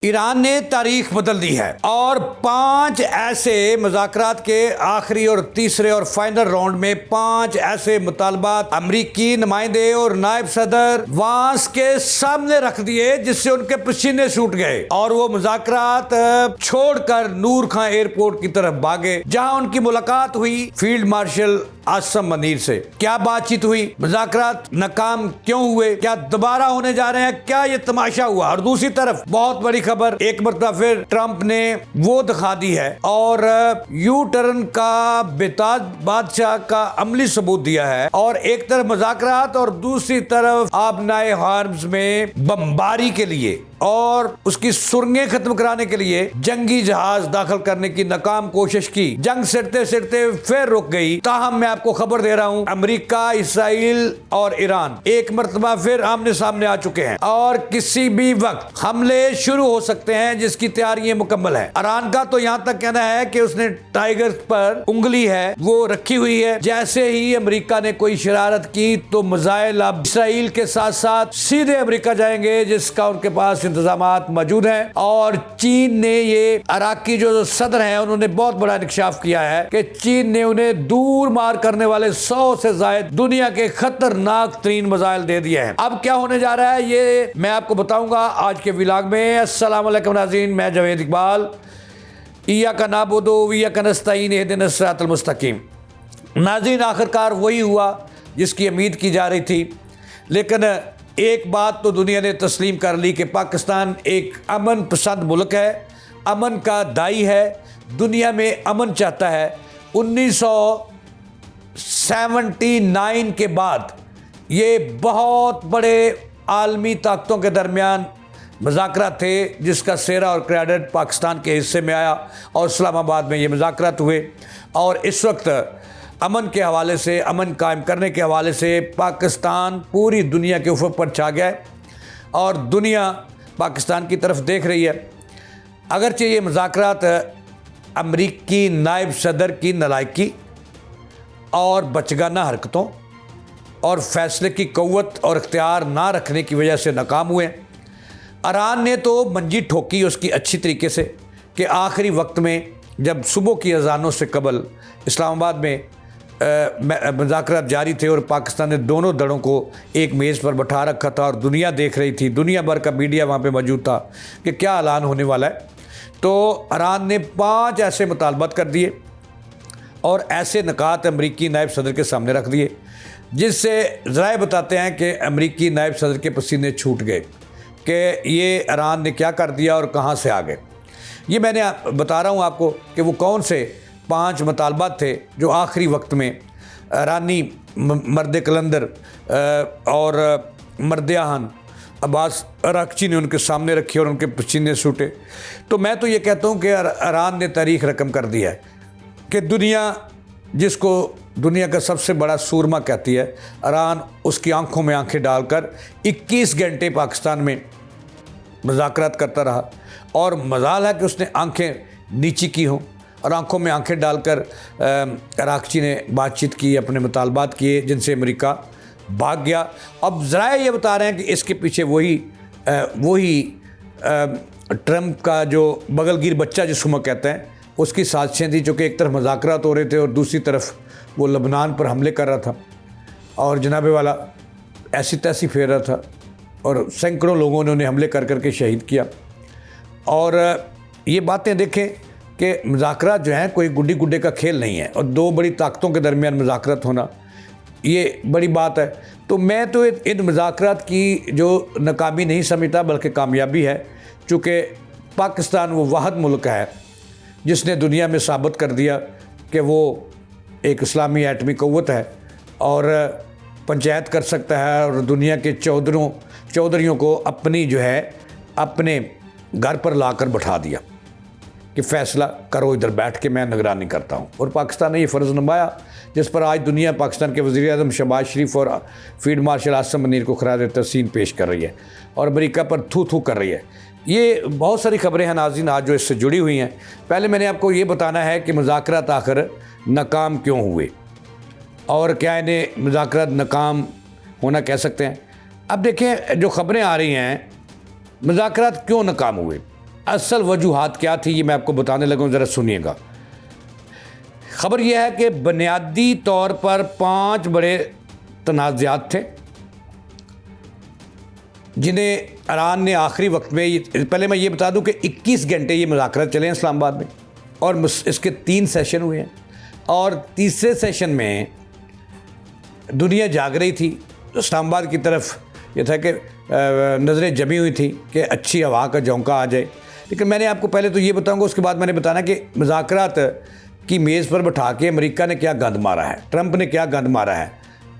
Iran ने तारीख बदल दी है और 5 ऐसे मुज़ाकरात के आखिरी और तीसरे और फाइनल राउंड में 5 ऐसे मुतालबात अमरीकी नुमाइंदे और नायब सदर वांस के सामने रख दिए जिससे उनके पसीने छूट गए और वो मुज़ाकरात छोड़कर नूर खां एयरपोर्ट की तरफ भागे, जहां उनकी मुलाकात हुई फील्ड मार्शल आसिम मुनीर से। क्या बातचीत हुई, मुज़ाकरात नाकाम क्यों हुए, क्या दोबारा होने जा रहे हैं, क्या ये तमाशा हुआ। और दूसरी तरफ बहुत बड़ी खबर, एक मरतबा फिर ट्रंप ने वो दिखा दी है और यू टर्न का बेताज बादशाह का अमली सबूत दिया है। और एक तरफ मुज़ाकरात और दूसरी तरफ आबनाए हार्म्स में बमबारी के लिए और उसकी सुरंगें खत्म कराने के लिए जंगी जहाज दाखिल करने की नाकाम कोशिश की। जंग सिरते सिरते फिर रुक गई। ताहम मैं आपको खबर दे रहा हूं, अमेरिका, इसराइल और ईरान एक मरतबा फिर आमने सामने आ चुके हैं और किसी भी वक्त हमले शुरू हो सकते हैं जिसकी तैयारी मुकम्मल है। ईरान का तो यहां तक कहना है कि उसने टाइगर पर उंगली है वो रखी हुई है। जैसे ही अमेरिका ने कोई शरारत की तो मिसाइल अब इसराइल के साथ साथ सीधे अमेरिका जाएंगे, जिसका उनके पास इंतजामात मौजूद हैं। और चीन ने ये इराकी जो सदर हैं उन्होंने बहुत बड़ा इंकशाफ किया है कि चीन ने उन्हें दूर मार करने वाले 100 से ज्यादा दुनिया के खतरनाक तरीन मिसाइल दे दिए हैं। अब क्या होने जा रहा है ये मैं आपको बताऊंगा आज के व्लॉग में। अस्सलाम वालेकुम नाज़रीन, मैं जावेद इकबाल। इय्याका नअबुदु व इय्याका नस्तईन इहदिनस सिरातल मुस्तकीम। नाज़रीन, आखिरकार वही हुआ जिसकी उम्मीद की जा रही थी, लेकिन एक बात तो दुनिया ने तस्लीम कर ली कि पाकिस्तान एक अमन पसंद मुल्क है, अमन का दाई है, दुनिया में अमन चाहता है। 1979 के बाद ये बहुत बड़े आलमी ताकतों के दरमियान मुज़ाकरात थे जिसका सेहरा और क्रेडिट पाकिस्तान के हिस्से में आया और इस्लामाबाद में ये मुज़ाकरात हुए। और इस वक्त अमन के हवाले से, अमन कायम करने के हवाले से पाकिस्तान पूरी दुनिया के उफ़क़ पर छा गया है और दुनिया पाकिस्तान की तरफ देख रही है। अगरचे ये मुज़ाकरात अमरीकी नायब सदर की नालायकी और बचगाना हरकतों और फैसले की क़ुव्वत और इख्तियार ना रखने की वजह से नाकाम हुए। ईरान ने तो मंजी ठोकी उसकी अच्छी तरीके से कि आखिरी वक्त में जब सुबह की अजानों से कबल इस्लामाबाद में मुज़ाकरात जारी थे और पाकिस्तान ने दोनों दलों को एक मेज़ पर बैठा रखा था और दुनिया देख रही थी, दुनिया भर का मीडिया वहाँ पे मौजूद था कि क्या ऐलान होने वाला है। तो ईरान ने 5 ऐसे मुतालबात कर दिए और ऐसे निकात अमरीकी नायब सदर के सामने रख दिए जिससे ज़राए बताते हैं कि अमरीकी नायब सदर के पसीने छूट गए कि ये ईरान ने क्या कर दिया और कहाँ से आ गए। ये मैंने बता रहा हूँ आपको कि वो कौन से 5 मुतालबात थे जो आखिरी वक्त में ईरानी मर्द कलंदर और मर्द आहान अब्बास अरागची ने उनके सामने रखे और उनके पसीने छूटे। तो मैं तो ये कहता हूँ कि ईरान ने तारीख रकम कर दिया है कि दुनिया जिसको दुनिया का सबसे बड़ा सूरमा कहती है, ईरान उसकी आंखों में आंखें डालकर 21 घंटे पाकिस्तान में मुज़ाकरात करता रहा और मजाल है कि उसने आंखें नीची की हों और आंखों में आंखें डालकर अरागची ने बातचीत की, अपने मुतालबात किए जिनसे अमेरिका भाग गया। अब ज़रा ये बता रहे हैं कि इसके पीछे वही ट्रंप का जो बगलगीर बच्चा जिसको मैं कहते हैं उसकी साजिशें थी, चूँकि एक तरफ मुज़ाकरात हो रहे थे और दूसरी तरफ वो लबनान पर हमले कर रहा था और जनाबे वाला ऐसी तैसी फेर रहा था और सैकड़ों लोगों ने उन्हें हमले कर करके शहीद किया। और ये बातें देखें कि मुज़ाकरात जो हैं कोई गुड्डी गुड्डे का खेल नहीं है और 2 बड़ी ताकतों के दरमियान मुज़ाकरात होना ये बड़ी बात है। तो मैं तो इन मुज़ाकरात की जो नाकामी नहीं समझता बल्कि कामयाबी है, चूँकि पाकिस्तान वो वाहिद मुल्क है जिसने दुनिया में साबित कर दिया कि वो एक इस्लामी एटमी क़ुव्वत है और पंचायत कर सकता है और दुनिया के चौधरियों को अपनी जो है अपने घर पर लाकर बैठा दिया कि फ़ैसला करो, इधर बैठ के मैं निगरानी करता हूँ। और पाकिस्तान ने ये फ़र्ज़ निभाया जिस पर आज दुनिया पाकिस्तान के वज़ीर-ए-आज़म शहबाज शरीफ और फील्ड मार्शल आसिम मुनीर को खराज तहसीन पेश कर रही है और अमेरिका पर थू थू कर रही है। ये बहुत सारी खबरें हैं नाज़रीन आज जो इससे जुड़ी हुई हैं। पहले मैंने आपको ये बताना है कि मुज़ाकरात आखिर नाकाम क्यों हुए और क्या इन्हें मुज़ाकरात नाकाम होना कह सकते हैं। अब देखें जो ख़बरें आ रही हैं मुज़ाकरात क्यों नाकाम हुए। असल वजूहात क्या थी ये मैं आपको बताने लगा हूँ, ज़रा सुनिएगा। ख़बर यह है कि बुनियादी तौर पर 5 बड़े तनाज़ात थे जिन्हें ईरान ने आखिरी वक्त में, पहले मैं ये बता दूं कि 21 घंटे ये मुज़ाकरात चले हैं इस्लामाबाद में और इसके 3 सेशन हुए हैं और तीसरे सेशन में दुनिया जाग रही थी। इस्लामाबाद की तरफ ये था कि नज़रें जमी हुई थी कि अच्छी हवा का झोंका आ जाए। लेकिन मैंने आपको पहले तो ये बताऊंगा, उसके बाद मैंने बताना कि मुज़ाकरात की मेज़ पर बैठा के अमेरिका ने क्या गंद मारा है, ट्रंप ने क्या गंद मारा है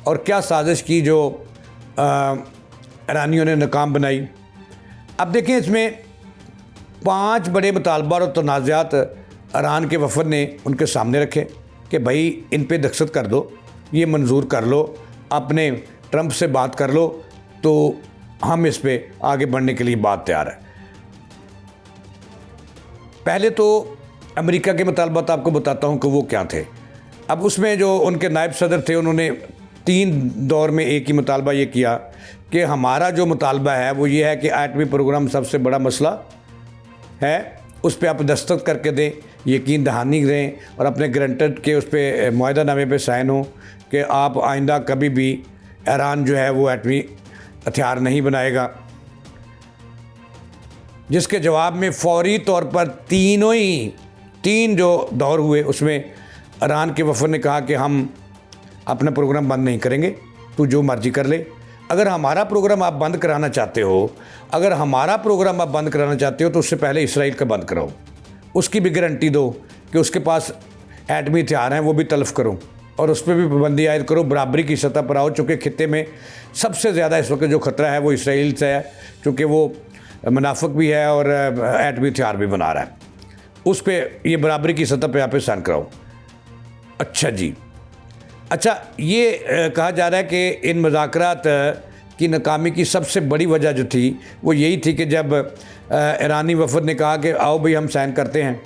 और क्या साजिश की जो ईरानियों ने नाकाम बनाई। अब देखें, इसमें 5 बड़े मुतालबा और तनाज़ात ईरान के वफद ने उनके सामने रखे कि भाई इन पे दस्तखत कर दो, ये मंजूर कर लो, अपने ट्रंप से बात कर लो तो हम इस पे आगे बढ़ने के लिए बात तैयार है। पहले तो अमेरिका के मुतालबात आपको बताता हूँ कि वो क्या थे। अब उसमें जो उनके नायब सदर थे उन्होंने 3 दौर में एक ही मुतालबा ये किया कि हमारा जो मुतालबा है वो ये है कि एटमी प्रोग्राम सबसे बड़ा मसला है, उस पर आप दस्तखत करके दें, यकीन दहानी दें और अपने गारंटर के उस पर मुआहदानामे पे साइन हो कि आप आइंदा कभी भी ईरान जो है वो एटमी हथियार नहीं बनाएगा। जिसके जवाब में फौरी तौर पर 3 जो दौर हुए उसमें ईरान के वफद ने कहा कि हम अपना प्रोग्राम बंद नहीं करेंगे, तू जो मर्जी कर ले। अगर हमारा प्रोग्राम आप बंद कराना चाहते हो, तो उससे पहले इसराइल का बंद कराओ, उसकी भी गारंटी दो कि उसके पास एटमी हथियार हैं, वो भी तलब करो और उस पर भी पाबंदी आयद करो, बराबरी की सतह पर आओ। चूँकि खित्ते में सबसे ज़्यादा इस वक्त जो ख़तरा है वो इसराइल से है, चूँकि वो मुनाफिक भी है और एटमी हथियार भी बना रहा है। उस पर ये बराबरी की सतह पर आप साइन कराओ। अच्छा जी, अच्छा, ये कहा जा रहा है कि इन मुज़ाकरात की नाकामी की सबसे बड़ी वजह जो थी वो यही थी कि जब ईरानी वफद ने कहा कि आओ भाई हम साइन करते हैं,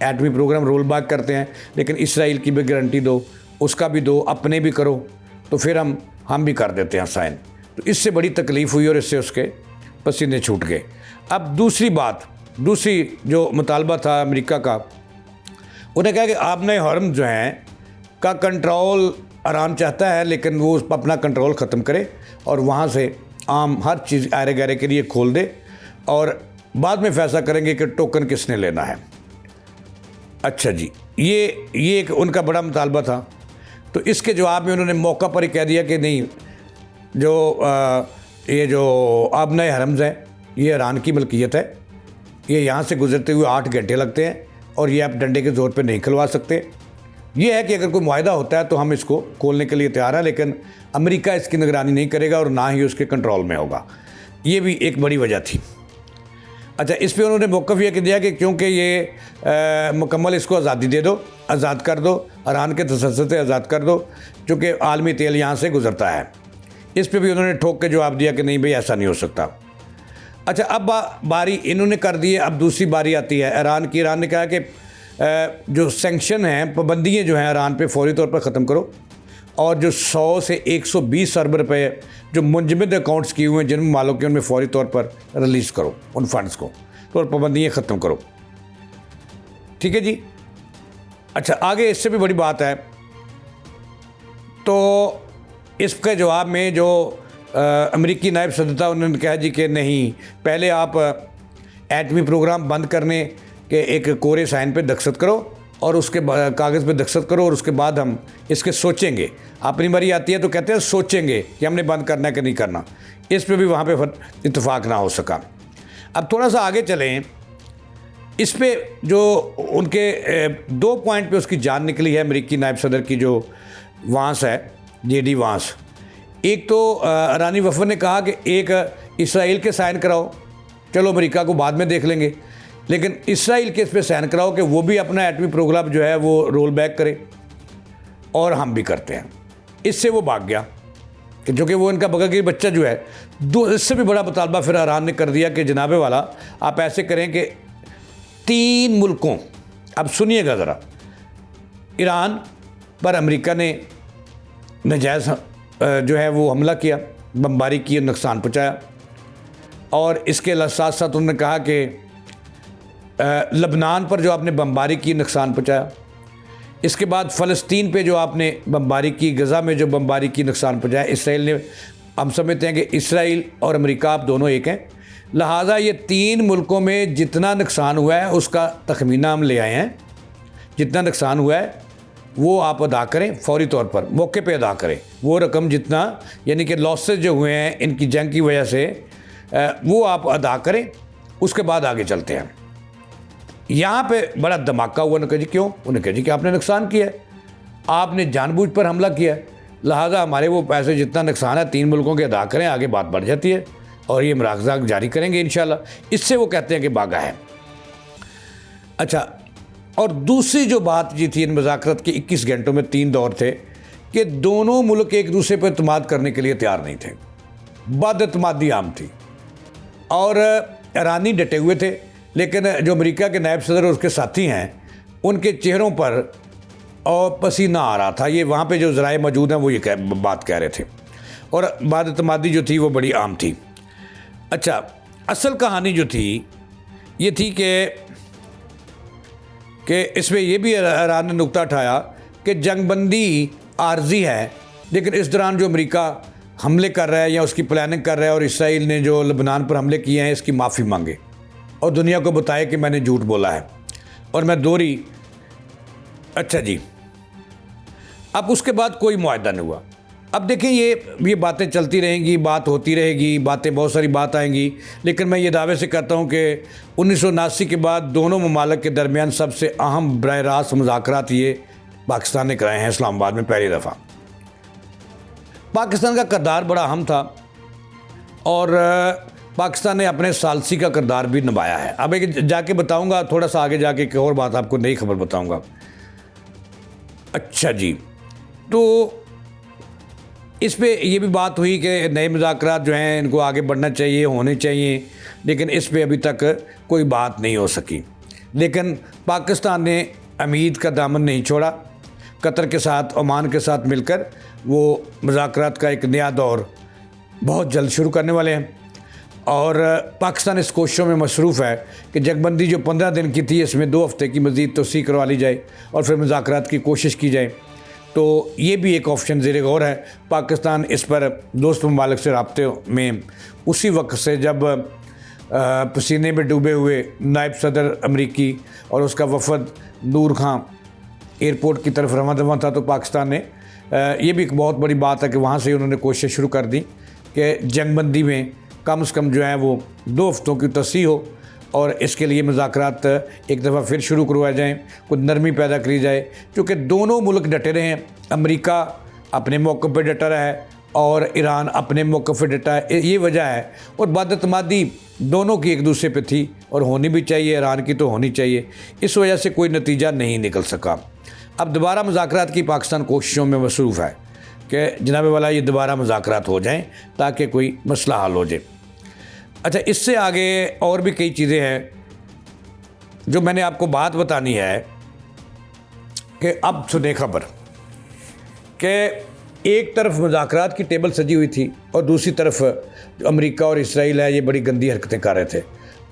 एटमी प्रोग्राम रोल बैक करते हैं, लेकिन इसराइल की भी गारंटी दो, उसका भी दो, अपने भी करो, तो फिर हम भी कर देते हैं साइन। तो इससे बड़ी तकलीफ़ हुई और इससे उसके पसीने छूट गए। अब दूसरी जो मुतालबा था अमेरिका का, उन्हें कहा कि आपने हरम जो हैं का कंट्रोल ईरान चाहता है, लेकिन वो अपना कंट्रोल ख़त्म करे और वहाँ से आम हर चीज़ आरे गहरे के लिए खोल दे और बाद में फैसला करेंगे कि टोकन किसने लेना है। अच्छा जी, ये एक उनका बड़ा मुतालबा था। तो इसके जवाब में उन्होंने मौका पर ही कह दिया कि नहीं, ये जो आबनाए हरम्स हैं ये ईरान की मलकियत है, ये यहाँ से गुजरते हुए 8 घंटे लगते हैं और ये आप डंडे के ज़ोर पे नहीं खुलवा सकते। ये है कि अगर कोई मुआहदा होता है तो हम इसको खोलने के लिए तैयार हैं, लेकिन अमेरिका इसकी निगरानी नहीं करेगा और ना ही उसके कंट्रोल में होगा। ये भी एक बड़ी वजह थी। अच्छा, इस पर उन्होंने मौक़िफ़ ये दिया कि क्योंकि ये मुकम्मल इसको आज़ादी दे दो, आज़ाद कर दो, ईरान के तसस्सुर से आज़ाद कर दो, चूँकि आलमी तेल यहाँ से गुजरता है। इस पर भी उन्होंने ठोक के जवाब दिया कि नहीं भाई ऐसा नहीं हो सकता। अच्छा, अब बारी इन्होंने कर दी है, अब दूसरी बारी आती है ईरान की। ईरान ने कहा कि जो सैंक्शन हैं, पाबंदियाँ जो हैं ईरान पे फौरी तौर पर ख़त्म करो और जो 100 से 120 अरब रुपए जो मुंजमद अकाउंट्स किए हुए हैं जिन मालों के, उनमें फौरी तौर पर रिलीज़ करो उन फंड्स को, तो और पाबंदियाँ ख़त्म करो। ठीक है जी। अच्छा, आगे इससे भी बड़ी बात है, तो इसके जवाब में जो अमेरिकी नायब सदर था उन्होंने कहा जी कि नहीं, पहले आप एटमी प्रोग्राम बंद करने के एक कोरे साइन पे दस्तखत करो और उसके कागज़ पे दस्तखत करो और उसके बाद हम इसके सोचेंगे। अपनी बारी आती है तो कहते हैं सोचेंगे कि हमने बंद करना है कि नहीं करना। इस पे भी वहाँ पे इत्तेफाक ना हो सका। अब थोड़ा सा आगे चलें, इस पे जो उनके 2 पॉइंट पे उसकी जान निकली है अमेरिकी नायब सदर की, जो वांस है, JD वांस। एक तो ईरानी वफद ने कहा कि एक इसराइल के साइन कराओ, चलो अमेरिका को बाद में देख लेंगे, लेकिन इसराइल के इस पर साइन कराओ कि वो भी अपना एटमी प्रोग्राम जो है वो रोल बैक करे और हम भी करते हैं। इससे वो भाग गया कि जो कि वो इनका बगरगिरी बच्चा जो है। इससे भी बड़ा मुतालबा फिर ईरान ने कर दिया कि जनाबे वाला आप ऐसे करें कि 3 मुल्कों, अब सुनिएगा ज़रा, ईरान पर अमेरिका ने नाजायज़ जो है वो हमला किया, बमबारी की, नुकसान पहुँचाया और इसके साथ साथ उन्होंने कहा कि लबनान पर जो आपने बमबारी की, नुकसान पहुँचाया। इसके बाद फ़लस्तीन पे जो आपने बमबारी की, गज़ा में जो बमबारी की, नुकसान पहुँचाया। इसराइल ने, हम समझते हैं कि इसराइल और अमेरिका आप दोनों एक हैं, लिहाजा ये 3 मुल्कों में जितना नुकसान हुआ है उसका तखमीना हम ले आए हैं। जितना नुकसान हुआ है वो आप अदा करें, फौरी तौर पर मौके पे अदा करें वो रकम जितना, यानी कि लॉसेस जो हुए हैं इनकी जंग की वजह से, वो आप अदा करें। उसके बाद आगे चलते हैं। यहाँ पे बड़ा धमाका हुआ। उन्होंने कहा जी क्यों? उन्होंने कहा जी कि आपने नुकसान किया है, आपने जानबूझ पर हमला किया है, लिहाजा हमारे वो पैसे जितना नुकसान है 3 मुल्कों के अदा करें। आगे बात बढ़ जाती है और ये मुराकज़ा जारी करेंगे इंशाल्लाह। इससे वो कहते हैं कि बागा है। अच्छा, और दूसरी जो बात ये थी इन मुज़ाकरात के 21 घंटों में 3 दौर थे कि दोनों मुल्क एक दूसरे पर एतमाद करने के लिए तैयार नहीं थे, बदएतमादी आम थी और ईरानी डटे हुए थे। लेकिन जो अमेरिका के नायब सदर और उसके साथी हैं उनके चेहरों पर और पसीना आ रहा था। ये वहाँ पे जो ज़राए मौजूद हैं वो ये बात कह रहे थे और बदएतमादी जो थी वो बड़ी आम थी। अच्छा, असल कहानी जो थी ये थी कि इसमें ये भी ईरान ने नुक्ता उठाया कि जंगबंदी आर्जी है, लेकिन इस दौरान जो अमेरिका हमले कर रहा है या उसकी प्लानिंग कर रहा है और इसराइल ने जो लबनान पर हमले किए हैं इसकी माफ़ी मांगे और दुनिया को बताए कि मैंने झूठ बोला है और मैं दोहरी। अच्छा जी, अब उसके बाद कोई मुआहदा नहीं हुआ। अब देखिए ये बातें चलती रहेंगी, बात होती रहेगी, बातें बहुत सारी बात आएंगी, लेकिन मैं ये दावे से कहता हूँ कि 1979 के बाद दोनों ममालिक के दरमियान सबसे अहम बरह रास्त मुज़ाकरात ये पाकिस्तान ने कराए हैं इस्लामाबाद में पहली दफ़ा। पाकिस्तान का किरदार बड़ा अहम था और पाकिस्तान ने अपने सालसी का किरदार भी निभाया है। अब एक जाके बताऊंगा, थोड़ा सा आगे जाके एक और बात आपको नई खबर बताऊंगा। अच्छा जी, तो इस पे ये भी बात हुई कि नए मुज़ाकरात जो हैं इनको आगे बढ़ना चाहिए, होने चाहिए, लेकिन इस पे अभी तक कोई बात नहीं हो सकी। लेकिन पाकिस्तान ने उम्मीद का दामन नहीं छोड़ा। कतर के साथ, ओमान के साथ मिलकर वो मुज़ाकरात का एक नया दौर बहुत जल्द शुरू करने वाले हैं और पाकिस्तान इस कोशिशों में मसरूफ़ है कि जंगबंदी जो 15 दिन की थी इसमें 2 हफ्ते की मज़ीद तोसी करवा ली जाए और फिर मुज़ाकरात की कोशिश की जाए। तो ये भी एक ऑप्शन ज़ेर गौर है। पाकिस्तान इस पर दोस्त ममालिक से राब्ते में उसी वक्त से जब पसीने में डूबे हुए नायब सदर अमरीकी और उसका वफद नूर खां एयरपोर्ट की तरफ रवाना दवा था, तो पाकिस्तान ने ये भी एक बहुत बड़ी बात है कि वहाँ से उन्होंने कोशिश शुरू कर दी कि जंगबंदी में कम से कम जो है वो 2 हफ्तों की तस्सी हो और इसके लिए मुज़ाकरात एक दफ़ा फिर शुरू करवाए जाएँ, कुछ नरमी पैदा करी जाए, क्योंकि दोनों मुल्क डटे रहे हैं। अमेरिका अपने मौक़िफ़ पे डटा रहा है और ईरान अपने मौक़िफ़ पे डटा है, ये वजह है। और बदएतमादी दोनों की एक दूसरे पे थी और होनी भी चाहिए, ईरान की तो होनी चाहिए। इस वजह से कोई नतीजा नहीं निकल सका। अब दोबारा मुज़ाकरात की पाकिस्तान कोशिशों में मसरूफ़ है कि जनाब वाला ये दोबारा मुज़ाकरात हो जाएँ ताकि कोई मसला हल हो जाए। अच्छा, इससे आगे और भी कई चीज़ें हैं जो मैंने आपको बात बतानी है कि अब सुने खबर कि एक तरफ मुज़ाकरात की टेबल सजी हुई थी और दूसरी तरफ जो अमेरिका और इसराइल है ये बड़ी गंदी हरकतें कर रहे थे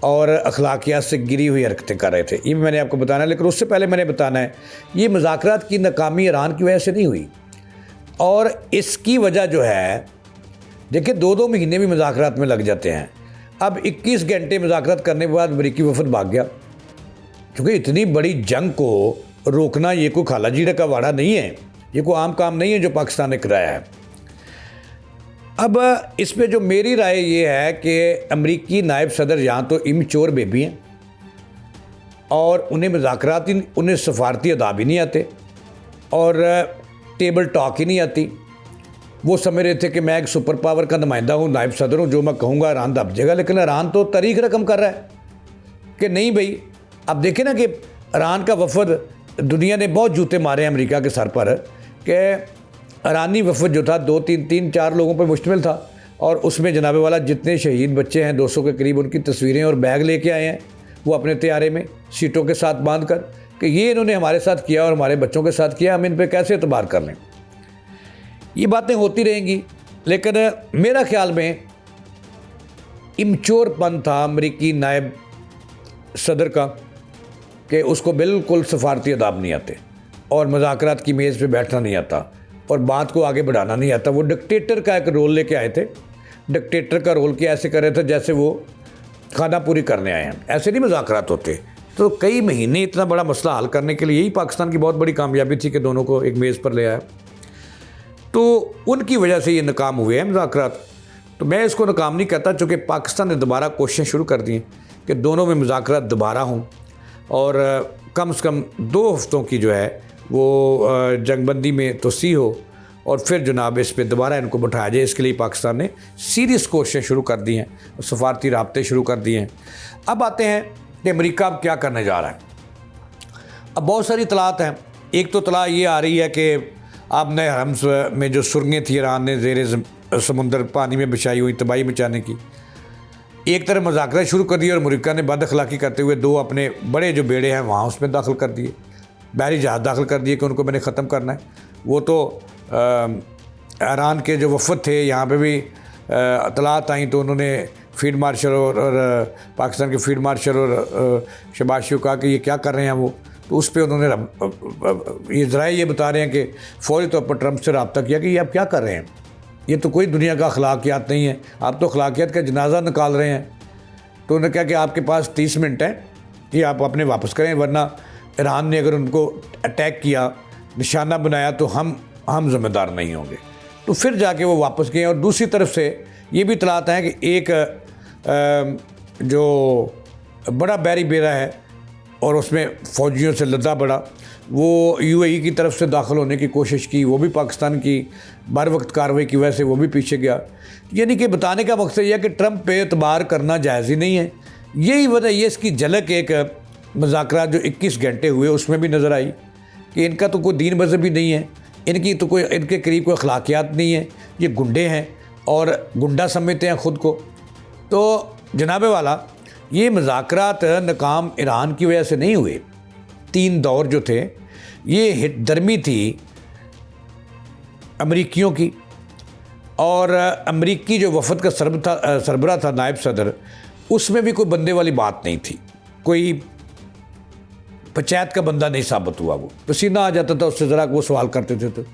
और अखलाकियात से गिरी हुई हरकतें कर रहे थे। ये भी मैंने आपको बताना है, लेकिन उससे पहले मैंने बताना है ये मुज़ाकरात की नाकामी ईरान की वजह से नहीं हुई और इसकी वजह जो है, देखिए 2-2 महीने भी मुज़ाकरात में लग जाते हैं। अब 21 घंटे मुज़ाकरात करने के बाद अमेरिकी वफद भाग गया, क्योंकि इतनी बड़ी जंग को रोकना ये कोई खाला जीरा का वाड़ा नहीं है, ये कोई आम काम नहीं है जो पाकिस्तान ने कराया है। अब इस पे जो मेरी राय ये है कि अमेरिकी नायब सदर यहाँ तो इमैच्योर बेबी हैं और उन्हें मुज़ाकरात ही, उन्हें सफारती अदाब ही नहीं आते और टेबल टॉक ही नहीं आती। वो समझ रहे थे कि मैं एक सुपर पावर का नुमाइंदा हूँ, नायब सदर हूँ, जो मैं कहूँगा ईरान दब जाएगा। लेकिन ईरान तो तारीख रकम कर रहा है कि नहीं भाई। अब देखें ना कि ईरान का वफद, दुनिया ने बहुत जूते मारे हैं अमेरिका के सर पर कि ईरानी वफद जो था 2-3-4 लोगों पर मुश्तमिल था और उसमें जनाब वाला जितने शहीद बच्चे हैं 200 के करीब, उनकी तस्वीरें और बैग लेके आए हैं वो अपने तैयारे में सीटों के साथ बांध कर कि ये इन्होंने हमारे साथ किया और हमारे बच्चों के साथ किया, हम इन पर कैसे एतबार कर लें। ये बातें होती रहेंगी, लेकिन मेरा ख्याल में इमैच्योरपन था अमेरिकी नायब सदर का कि उसको बिल्कुल सफारती अदाब नहीं आते और मुज़ाकरात की मेज़ पे बैठना नहीं आता और बात को आगे बढ़ाना नहीं आता। वो डिक्टेटर का एक रोल लेके आए थे। डिक्टेटर का रोल क्या ऐसे कर रहे थे जैसे वो खाना पूरी करने आए हैं। ऐसे नहीं मुज़ाकरात होते। तो कई महीने इतना बड़ा मसला हल करने के लिए यही पाकिस्तान की बहुत बड़ी कामयाबी थी कि दोनों को एक मेज़ पर ले आया। तो उनकी वजह से ये नाकाम हुए हैं मुज़ाकरात। तो मैं इसको नाकाम नहीं कहता, चूँकि पाकिस्तान ने दोबारा कोशिशें शुरू कर दी कि दोनों में मुज़ाकरात दोबारा हों और कम से कम 2 हफ्तों की जो है वो जंगबंदी में तोसी हो और फिर जनाब इस पर दोबारा इनको बैठाया जाए। इसके लिए पाकिस्तान ने सीरियस कोशिशें शुरू कर दी हैं, सफारती राब्ते शुरू कर दिए हैं। अब आते हैं कि अमेरिका अब क्या करने जा रहा है। अब बहुत सारी तलात हैं। एक तो तला ये आ रही है कि अब नए हरम में जो सुरंगें थी ईरान ने ज़ेरे समुंदर पानी में बिछाई हुई तबाही मचाने की, एक तरफ मुज़ाकरा शुरू कर दिए और अमेरिका ने बद अखलाक़ी करते हुए 2 अपने बड़े जो बेड़े हैं वहाँ उसमें दाखिल कर दिए, बहरी जहाज़ दाखिल कर दिए कि उनको मैंने ख़त्म करना है। वो तो ईरान के जो वफ़द थे यहाँ पे भी इतलात आई तो उन्होंने फील्ड मार्शल और पाकिस्तान के फील्ड मार्शल और शहबाज को कहा कि ये क्या कर रहे हैं वो। तो उस पर उन्होंने ये ज़राए ये बता रहे हैं कि फ़ौरी तौर पर ट्रंप से रब्ता किया कि ये आप क्या कर रहे हैं, ये तो कोई दुनिया का अखलाकियात नहीं है, आप तो अखलाकियात का जनाजा निकाल रहे हैं। तो उन्होंने कहा कि आपके पास 30 मिनट हैं, ये आप अपने वापस करें, वरना ईरान ने अगर उनको अटैक किया, निशाना बनाया तो हम ज़िम्मेदार नहीं होंगे। तो फिर जाके वो वापस गए। और दूसरी तरफ से ये भी इतलात हैं कि एक जो बड़ा बहरी बेड़ा है और उसमें फ़ौजियों से लदा बड़ा, वो यूएई की तरफ से दाखिल होने की कोशिश की, वो भी पाकिस्तान की बर वक्त कार्रवाई की वजह से वो भी पीछे गया। यानी कि बताने का मकसद यह है कि ट्रंप पे एतबार करना जायज़ ही नहीं है। यही वजह ये इसकी झलक एक मुज़ाकरात जो 21 घंटे हुए उसमें भी नज़र आई कि इनका तो कोई दीन मज़हब ही नहीं है, इनकी तो कोई इनके करीब कोई अखलाकियात नहीं है, ये गुंडे हैं और गुंडा समझते हैं ख़ुद को। तो जनाबे वाला ये मुज़ाकरात नाकाम ईरान की वजह से नहीं हुए। 3 दौर जो थे ये हिट दरमी थी अमरीकियों की, और अमरीकी जो वफ़द का सरबरा था नायब सदर, उसमें भी कोई बंदे वाली बात नहीं थी, कोई पंचायत का बंदा नहीं साबित हुआ। वो पसीना आ जाता था उससे ज़रा वो सवाल करते थे। तो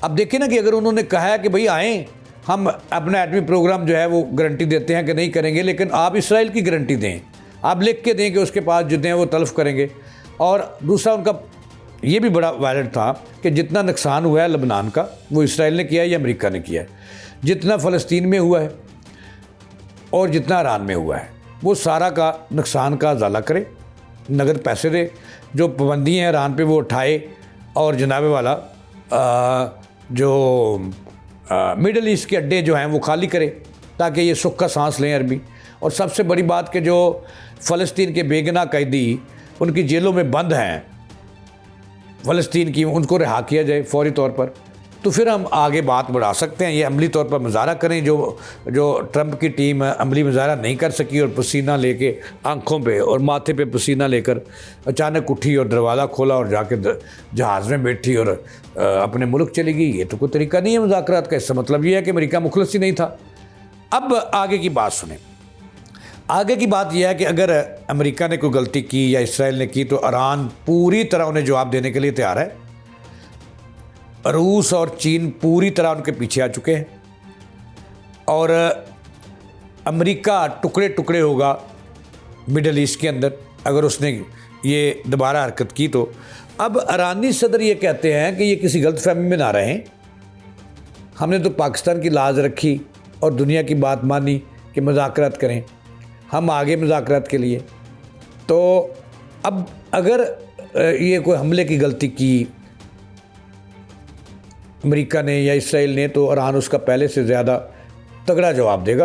अब देखिए ना कि अगर उन्होंने कहा है कि भाई आएँ, हम अपना एटमी प्रोग्राम जो है वो गारंटी देते हैं कि नहीं करेंगे, लेकिन आप इसराइल की गारंटी दें, आप लिख के दें कि उसके पास जितने हैं वो तल्फ़ करेंगे। और दूसरा उनका ये भी बड़ा वायलेंट था कि जितना नुकसान हुआ है लबनान का वो इसराइल ने किया है या अमेरिका ने किया है, जितना फ़लस्तीन में हुआ है और जितना ईरान में हुआ है वो सारा का नुकसान का अजाला करे, नगद पैसे दे, जो पाबंदी हैं ईरान पे वो उठाए और जनाबे वाला जो मिडल ईस्ट के अड्डे जो हैं वो खाली करे ताकि ये सुख का सांस लें अरबी। और सबसे बड़ी बात कि जो फ़लस्तीन के बेगुनाह कैदी उनकी जेलों में बंद हैं फ़लस्तीन की, उनको रिहा किया जाए फ़ौरी तौर पर। तो फिर हम आगे बात बढ़ा सकते हैं। ये अमली तौर पर मुज़ाहरा करें, जो ट्रंप की टीम अमली मुज़ाहरा नहीं कर सकी और पसीना लेके आंखों पे और माथे पे पसीना लेकर अचानक उठी और दरवाज़ा खोला और जाके जहाज़ में बैठी और अपने मुल्क चली गई, ये तो कोई तरीका नहीं है मुज़ाकरात का। इसका मतलब ये है कि अमेरिका मुखलस ही नहीं था। अब आगे की बात सुने। आगे की बात यह है कि अगर अमेरिका ने कोई गलती की या इसराइल ने की तो ईरान पूरी तरह उन्हें जवाब देने के लिए तैयार है। रूस और चीन पूरी तरह उनके पीछे आ चुके हैं और अमेरिका टुकड़े टुकड़े होगा मिडल ईस्ट के अंदर अगर उसने ये दोबारा हरकत की तो। अब ईरानी सदर ये कहते हैं कि ये किसी गलतफहमी में ना रहें, हमने तो पाकिस्तान की लाज रखी और दुनिया की बात मानी कि मुज़ाकरात करें, हम आगे मुज़ाकरात के लिए। तो अब अगर ये कोई हमले की गलती की अमेरिका ने या इसराइल ने तो ईरान उसका पहले से ज़्यादा तगड़ा जवाब देगा।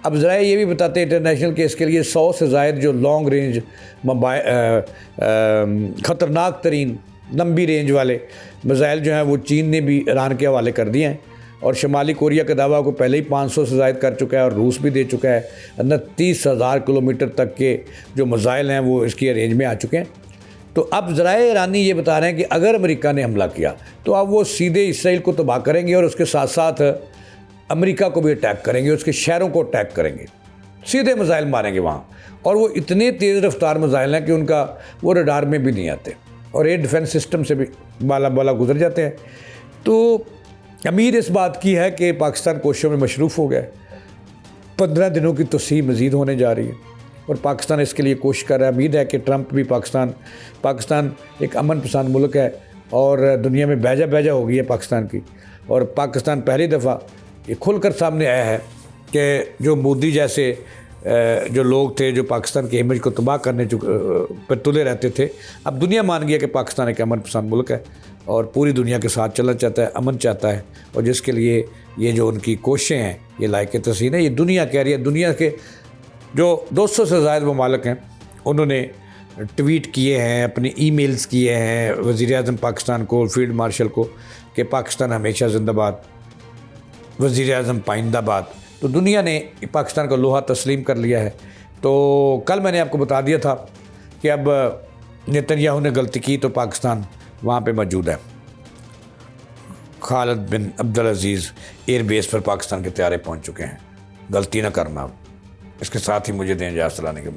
अब ज़रा ये भी बताते हैं इंटरनेशनल केस के लिए 100 से ज़ायद जो लॉन्ग रेंज ख़तरनाक तरीन लंबी रेंज वाले मिसाइल जो हैं वो चीन ने भी ईरान के हवाले कर दिए हैं और शुमाली कोरिया के दावा को पहले ही 500 से ज़ायद कर चुका है और रूस भी दे चुका है। 29,000 किलोमीटर तक के जो मिसाइल हैं वो इसकी रेंज में आ चुके हैं। तो अब ज़राए ईरानी ये बता रहे हैं कि अगर अमेरिका ने हमला किया तो अब वो सीधे इसराइल को तबाह करेंगे और उसके साथ साथ अमेरिका को भी अटैक करेंगे, उसके शहरों को अटैक करेंगे। सीधे मिसाइल मारेंगे वहाँ, और वो इतने तेज़ रफ्तार मिसाइल हैं कि उनका वो रडार में भी नहीं आते और एयर डिफेंस सिस्टम से भी बाला बाला गुजर जाते हैं। तो अमीर इस बात की है कि पाकिस्तान कोशिशों में मशरूफ़ हो गया है। 15 दिनों की तोसीह मज़ीद होने जा रही है और पाकिस्तान इसके लिए कोशिश कर रहा है। उम्मीद है कि ट्रंप भी पाकिस्तान एक अमन पसंद मुल्क है और दुनिया में बैजा बैजा हो गई है पाकिस्तान की, और पाकिस्तान पहली दफ़ा ये खुलकर सामने आया है कि जो मोदी जैसे जो लोग थे जो पाकिस्तान की इमेज को तबाह करने पर तुले रहते थे, अब दुनिया मान गया कि पाकिस्तान एक अमन पसंद मुल्क है और पूरी दुनिया के साथ चलना चाहता है, अमन चाहता है, और जिसके लिए ये जो उनकी कोशिशें हैं ये लायक तस्लीम है। ये दुनिया कह रही है, दुनिया के जो 200 से ज़ायद ममालिक हैं उन्होंने ट्वीट किए हैं, अपने ईमेल्स किए हैं वज़ीर-ए-आज़म पाकिस्तान को, फील्ड मार्शल को, कि पाकिस्तान हमेशा जिंदाबाद, वज़ीर-ए-आज़म पाइंदाबाद। तो दुनिया ने पाकिस्तान का लोहा तस्लीम कर लिया है। तो कल मैंने आपको बता दिया था कि अब नेतन्याहू ने गलती की तो पाकिस्तान वहाँ पे मौजूद है। खालिद बिन अब्दुल अजीज़ एयर बेस पर पाकिस्तान के तैयारे पहुँच चुके हैं। गलती ना करना। इसके साथ ही मुझे दें इजाज़त चलाने के